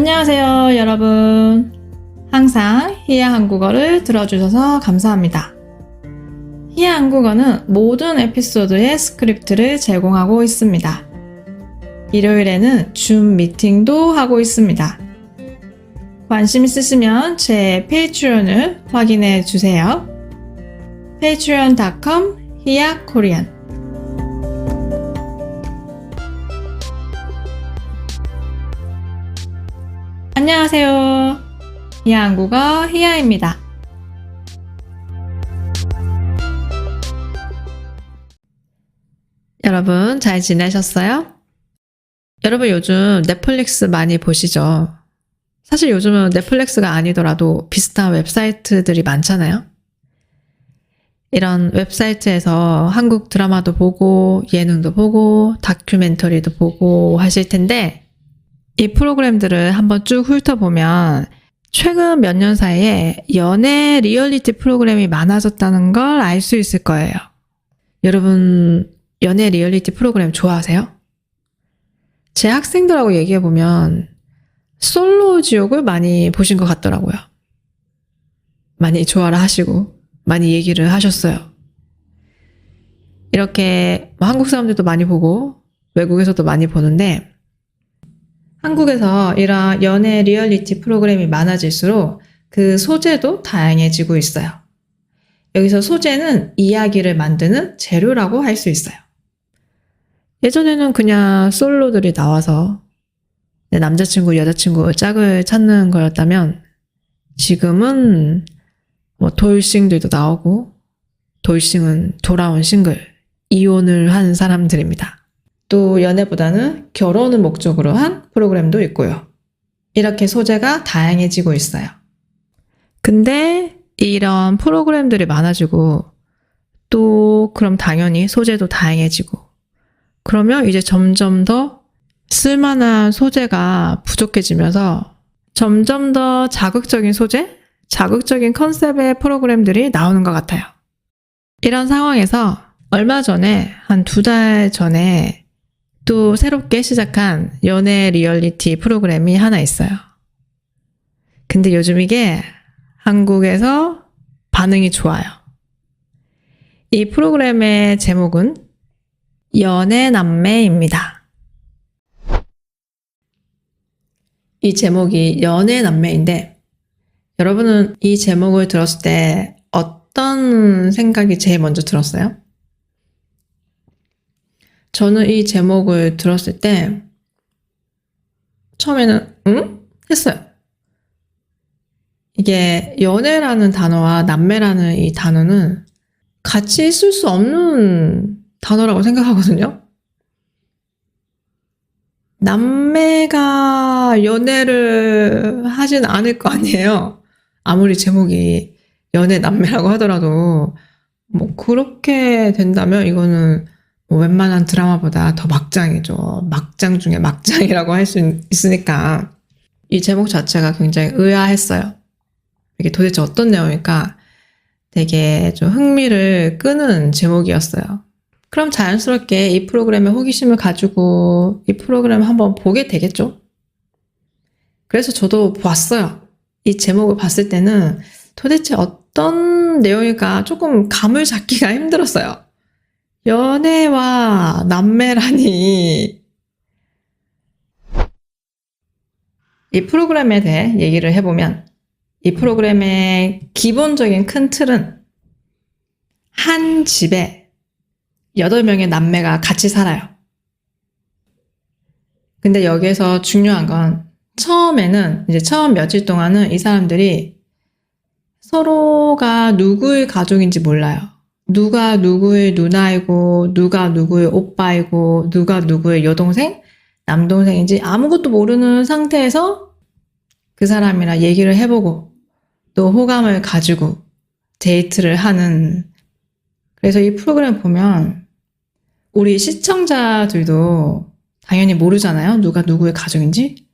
안녕하세요, 여러분. 항상 히야 한국어를 들어주셔서 감사합니다. 히야 한국어는 모든 에피소드의 스크립트를 제공하고 있습니다. 일요일에는 줌 미팅도 하고 있습니다. 관심 있으시면 제 페이트리온을 확인해 주세요. patreon.com hiyakorean 안녕하세요. 히야 한국어 히야입니다. 여러분 잘 지내셨어요? 여러분 요즘 넷플릭스 많이 보시죠? 사실 요즘은 넷플릭스가 아니더라도 비슷한 웹사이트들이 많잖아요. 이런 웹사이트에서 한국 드라마도 보고 예능도 보고 다큐멘터리도 보고 하실 텐데 이 프로그램들을 한번 쭉 훑어보면 최근 몇 년 사이에 연애 리얼리티 프로그램이 많아졌다는 걸 알 수 있을 거예요. 여러분 연애 리얼리티 프로그램 좋아하세요? 제 학생들하고 얘기해보면 솔로 지옥을 많이 보신 것 같더라고요. 많이 좋아라 하시고 많이 얘기를 하셨어요. 이렇게 한국 사람들도 많이 보고 외국에서도 많이 보는데 한국에서 이런 연애 리얼리티 프로그램이 많아질수록 그 소재도 다양해지고 있어요. 여기서 소재는 이야기를 만드는 재료라고 할 수 있어요. 예전에는 그냥 솔로들이 나와서 내 남자친구, 여자친구 짝을 찾는 거였다면 지금은 돌싱들도 나오고 돌싱은 돌아온 싱글, 이혼을 한 사람들입니다. 또 연애보다는 결혼을 목적으로 한 프로그램도 있고요. 이렇게 소재가 다양해지고 있어요. 근데 이런 프로그램들이 많아지고 또 그럼 당연히 소재도 다양해지고 그러면 이제 점점 더 쓸만한 소재가 부족해지면서 점점 더 자극적인 소재, 자극적인 컨셉의 프로그램들이 나오는 것 같아요. 이런 상황에서 얼마 전에 한 2달 전에 또 새롭게 시작한 연애 리얼리티 프로그램이 하나 있어요. 근데 요즘 이게 한국에서 반응이 좋아요. 이 프로그램의 제목은 연애남매입니다. 이 제목이 연애남매인데 여러분은 이 제목을 들었을 때 어떤 생각이 제일 먼저 들었어요? 저는 이 제목을 들었을 때 처음에는 응? 했어요. 이게 연애라는 단어와 남매라는 이 단어는 같이 쓸 수 없는 단어라고 생각하거든요. 남매가 연애를 하진 않을 거 아니에요. 아무리 제목이 연애 남매라고 하더라도 그렇게 된다면 이거는 웬만한 드라마보다 더 막장이죠. 막장 중에 막장이라고 할 수 있으니까 이 제목 자체가 굉장히 의아했어요. 이게 도대체 어떤 내용일까? 되게 좀 흥미를 끄는 제목이었어요. 그럼 자연스럽게 이 프로그램에 호기심을 가지고 이 프로그램을 한번 보게 되겠죠? 그래서 저도 봤어요. 이 제목을 봤을 때는 도대체 어떤 내용일까 조금 감을 잡기가 힘들었어요. 연애와 남매라니. 이 프로그램에 대해 얘기를 해보면 이 프로그램의 기본적인 큰 틀은 한 집에 8명의 남매가 같이 살아요. 근데 여기에서 중요한 건 처음에는 이제 처음 며칠 동안은 이 사람들이 서로가 누구의 가족인지 몰라요. 누가 누구의 누나이고 누가 누구의 오빠이고 누가 누구의 여동생, 남동생인지 아무것도 모르는 상태에서 그 사람이랑 얘기를 해보고 또 호감을 가지고 데이트를 하는. 그래서 이 프로그램 보면 우리 시청자들도 당연히 모르잖아요. 누가 누구의 가족인지.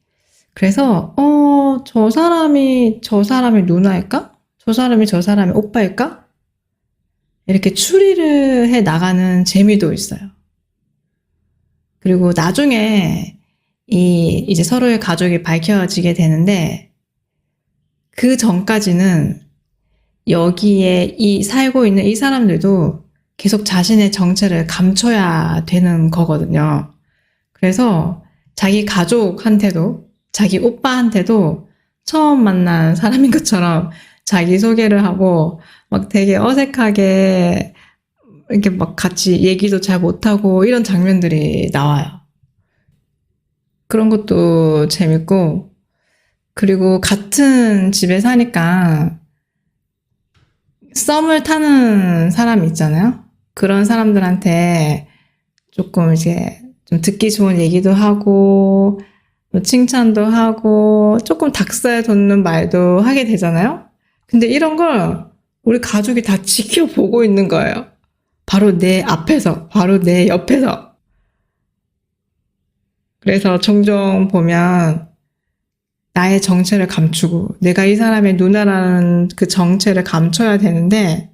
그래서 저 사람이 누나일까? 저 사람이 오빠일까? 이렇게 추리를 해 나가는 재미도 있어요. 그리고 나중에 이제 서로의 가족이 밝혀지게 되는데, 그 전까지는 여기에 살고 있는 이 사람들도 계속 자신의 정체를 감춰야 되는 거거든요. 그래서 자기 가족한테도, 자기 오빠한테도 처음 만난 사람인 것처럼 자기소개를 하고 막 되게 어색하게 이렇게 막 같이 얘기도 잘 못하고 이런 장면들이 나와요. 그런 것도 재밌고, 그리고 같은 집에 사니까 썸을 타는 사람이 있잖아요. 그런 사람들한테 조금 이제 좀 듣기 좋은 얘기도 하고, 뭐 칭찬도 하고, 조금 닭살 돋는 말도 하게 되잖아요. 근데 이런 걸 우리 가족이 다 지켜보고 있는 거예요. 바로 내 앞에서, 바로 내 옆에서. 그래서 종종 보면 나의 정체를 감추고 내가 이 사람의 누나라는 그 정체를 감춰야 되는데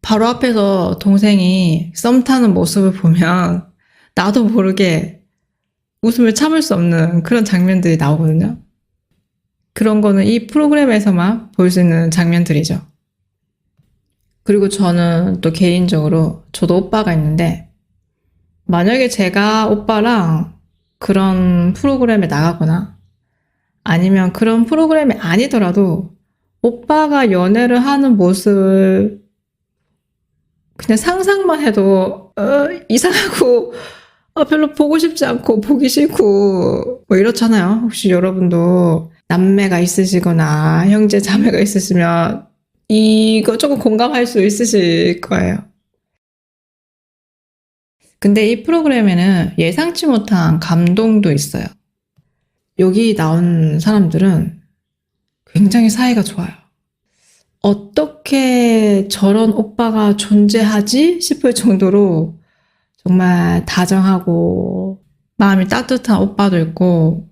바로 앞에서 동생이 썸 타는 모습을 보면 나도 모르게 웃음을 참을 수 없는 그런 장면들이 나오거든요. 그런 거는 이 프로그램에서만 볼 수 있는 장면들이죠. 그리고 저는 또 개인적으로 저도 오빠가 있는데 만약에 제가 오빠랑 그런 프로그램에 나가거나 아니면 그런 프로그램이 아니더라도 오빠가 연애를 하는 모습을 그냥 상상만 해도 이상하고 별로 보고 싶지 않고 보기 싫고 뭐 이렇잖아요. 혹시 여러분도 남매가 있으시거나 형제 자매가 있으시면 이거 조금 공감할 수 있으실 거예요. 근데 이 프로그램에는 예상치 못한 감동도 있어요. 여기 나온 사람들은 굉장히 사이가 좋아요. 어떻게 저런 오빠가 존재하지 싶을 정도로 정말 다정하고 마음이 따뜻한 오빠도 있고,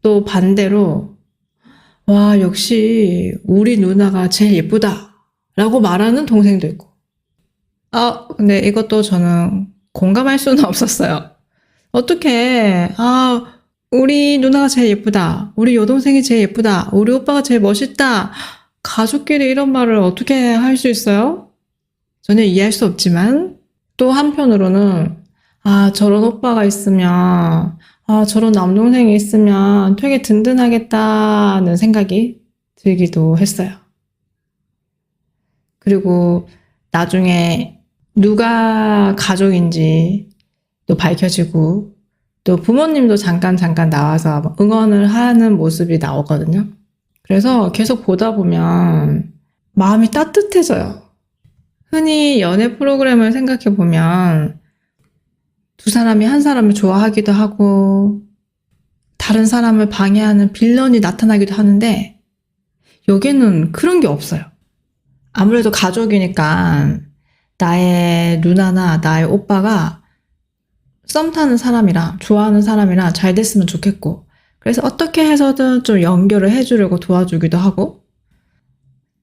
또 반대로 와 역시 우리 누나가 제일 예쁘다 라고 말하는 동생도 있고. 근데 이것도 저는 공감할 수는 없었어요. 어떻게 우리 누나가 제일 예쁘다, 우리 여동생이 제일 예쁘다, 우리 오빠가 제일 멋있다, 가족끼리 이런 말을 어떻게 할 수 있어요? 전혀 이해할 수 없지만 또 한편으로는 저런 오빠가 있으면 저런 남동생이 있으면 되게 든든하겠다는 생각이 들기도 했어요. 그리고 나중에 누가 가족인지 또 밝혀지고 또 부모님도 잠깐 나와서 응원을 하는 모습이 나오거든요. 그래서 계속 보다 보면 마음이 따뜻해져요. 흔히 연애 프로그램을 생각해 보면 두 사람이 한 사람을 좋아하기도 하고 다른 사람을 방해하는 빌런이 나타나기도 하는데 여기는 그런 게 없어요. 아무래도 가족이니까 나의 누나나 나의 오빠가 썸 타는 사람이랑 좋아하는 사람이랑 잘 됐으면 좋겠고, 그래서 어떻게 해서든 좀 연결을 해주려고 도와주기도 하고,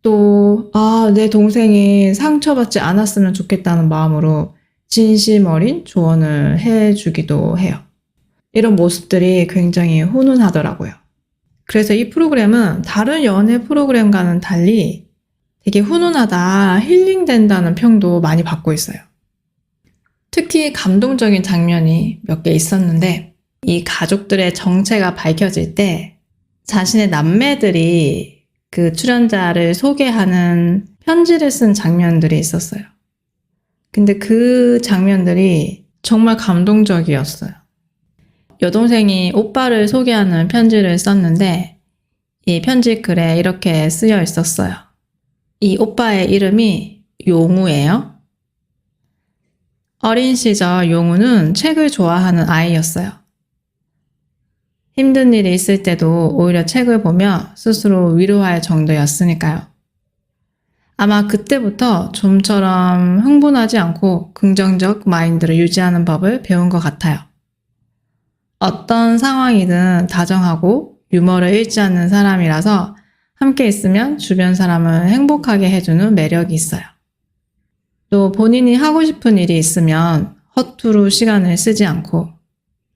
또 내 동생이 상처받지 않았으면 좋겠다는 마음으로 진심 어린 조언을 해주기도 해요. 이런 모습들이 굉장히 훈훈하더라고요. 그래서 이 프로그램은 다른 연애 프로그램과는 달리 되게 훈훈하다, 힐링된다는 평도 많이 받고 있어요. 특히 감동적인 장면이 몇 개 있었는데, 이 가족들의 정체가 밝혀질 때 자신의 남매들이 그 출연자를 소개하는 편지를 쓴 장면들이 있었어요. 근데 그 장면들이 정말 감동적이었어요. 여동생이 오빠를 소개하는 편지를 썼는데 이 편지 글에 이렇게 쓰여 있었어요. 이 오빠의 이름이 용우예요. 어린 시절 용우는 책을 좋아하는 아이였어요. 힘든 일이 있을 때도 오히려 책을 보며 스스로 위로할 정도였으니까요. 아마 그때부터 좀처럼 흥분하지 않고 긍정적 마인드를 유지하는 법을 배운 것 같아요. 어떤 상황이든 다정하고 유머를 잃지 않는 사람이라서 함께 있으면 주변 사람을 행복하게 해주는 매력이 있어요. 또 본인이 하고 싶은 일이 있으면 허투루 시간을 쓰지 않고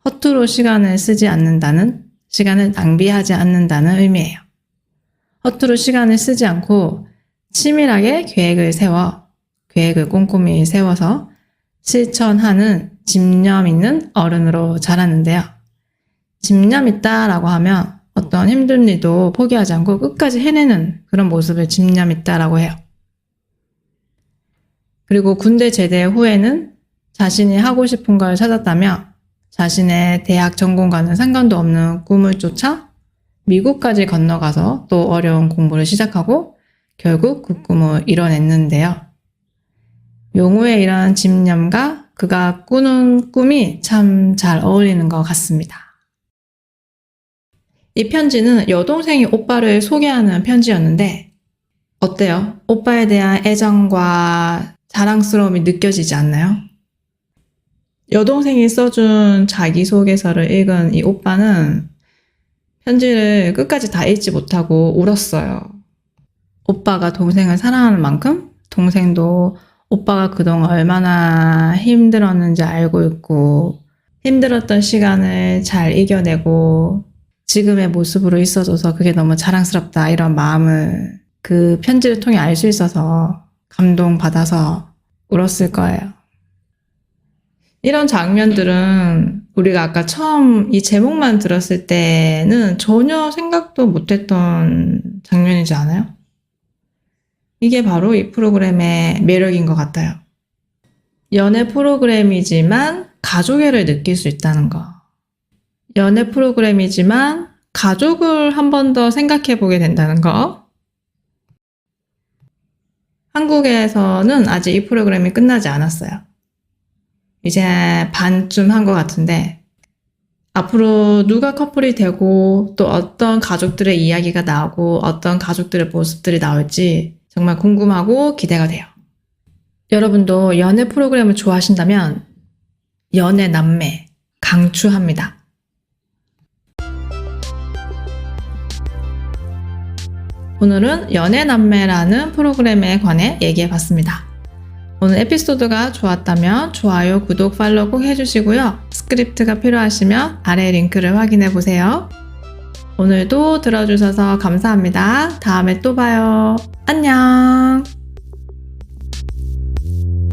허투루 시간을 쓰지 않는다는, 시간을 낭비하지 않는다는 의미예요. 허투루 시간을 쓰지 않고 치밀하게 계획을 꼼꼼히 세워서 실천하는 집념 있는 어른으로 자라는데요. 집념 있다라고 하면 어떤 힘든 일도 포기하지 않고 끝까지 해내는 그런 모습을 집념 있다라고 해요. 그리고 군대 제대 후에는 자신이 하고 싶은 걸 찾았다며 자신의 대학 전공과는 상관도 없는 꿈을 쫓아 미국까지 건너가서 또 어려운 공부를 시작하고 결국 그 꿈을 이뤄냈는데요. 용우의 이런 집념과 그가 꾸는 꿈이 참 잘 어울리는 것 같습니다. 이 편지는 여동생이 오빠를 소개하는 편지였는데 어때요? 오빠에 대한 애정과 자랑스러움이 느껴지지 않나요? 여동생이 써준 자기소개서를 읽은 이 오빠는 편지를 끝까지 다 읽지 못하고 울었어요. 오빠가 동생을 사랑하는 만큼 동생도 오빠가 그동안 얼마나 힘들었는지 알고 있고 힘들었던 시간을 잘 이겨내고 지금의 모습으로 있어줘서 그게 너무 자랑스럽다 이런 마음을 그 편지를 통해 알 수 있어서 감동받아서 울었을 거예요. 이런 장면들은 우리가 아까 처음 이 제목만 들었을 때는 전혀 생각도 못했던 장면이지 않아요? 이게 바로 이 프로그램의 매력인 것 같아요. 연애 프로그램이지만 가족애를 느낄 수 있다는 거. 연애 프로그램이지만 가족을 한 번 더 생각해 보게 된다는 거. 한국에서는 아직 이 프로그램이 끝나지 않았어요. 이제 반쯤 한 것 같은데 앞으로 누가 커플이 되고 또 어떤 가족들의 이야기가 나오고 어떤 가족들의 모습들이 나올지 정말 궁금하고 기대가 돼요. 여러분도 연애 프로그램을 좋아하신다면 연애 남매 강추합니다. 오늘은 연애 남매라는 프로그램에 관해 얘기해봤습니다. 오늘 에피소드가 좋았다면 좋아요, 구독, 팔로우 꼭 해주시고요. 스크립트가 필요하시면 아래 링크를 확인해보세요. 오늘도 들어주셔서 감사합니다. 다음에 또 봐요. 안녕.